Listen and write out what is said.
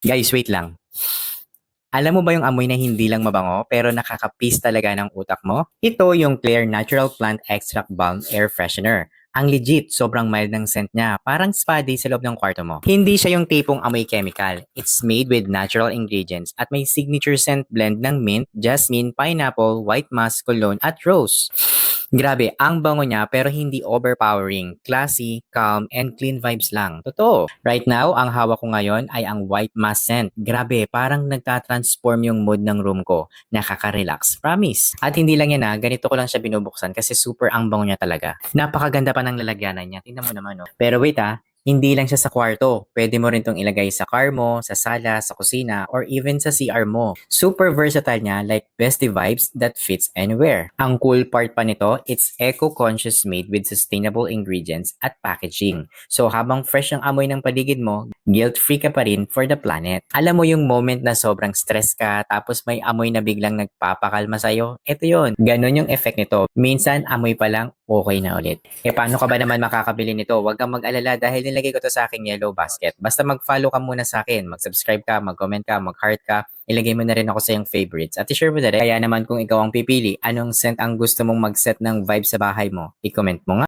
Guys, wait lang. Alam mo ba yung amoy na hindi lang mabango pero nakakapis talaga ng utak mo? Ito yung Claire Natural Plant Extract Balm Air Freshener. Ang legit, sobrang mild ng scent niya, parang spa day sa loob ng kwarto mo. Hindi siya yung tipong amoy chemical. It's made with natural ingredients at may signature scent blend ng mint, jasmine, pineapple, white musk, cologne at rose. Grabe, ang bango niya pero hindi overpowering. Classy, calm, and clean vibes lang. Totoo. Right now, ang hawak ko ngayon ay ang white mask scent. Grabe, parang nagtatransform yung mood ng room ko. Nakaka-relax. Promise. At hindi lang yan ganito ko lang siya binubuksan kasi super ang bango niya talaga. Napakaganda pa ng lalagyanan niya. Tingnan mo naman, no? Pero wait hindi lang siya sa kwarto. Pwede mo rin tong ilagay sa car mo, sa sala, sa kusina, or even sa CR mo. Super versatile niya, like bestie vibes that fits anywhere. Ang cool part pa nito, it's eco-conscious made with sustainable ingredients at packaging. So habang fresh ang amoy ng paligid mo, guilt-free ka pa rin for the planet. Alam mo yung moment na sobrang stress ka, tapos may amoy na biglang nagpapakalma sa'yo? Ito yun. Ganon yung effect nito. Minsan, amoy pa lang, okay na ulit. Paano ka ba naman makakabili nito? Huwag kang mag-alala dahil nilagay ko to sa aking yellow basket. Basta mag-follow ka muna sa akin, mag-subscribe ka, mag-comment ka, mag-heart ka, ilagay mo na rin ako sa iyong favorites at i-share mo na rin. Kaya naman kung ikaw ang pipili, anong scent ang gusto mong mag-set ng vibe sa bahay mo? I-comment mo nga.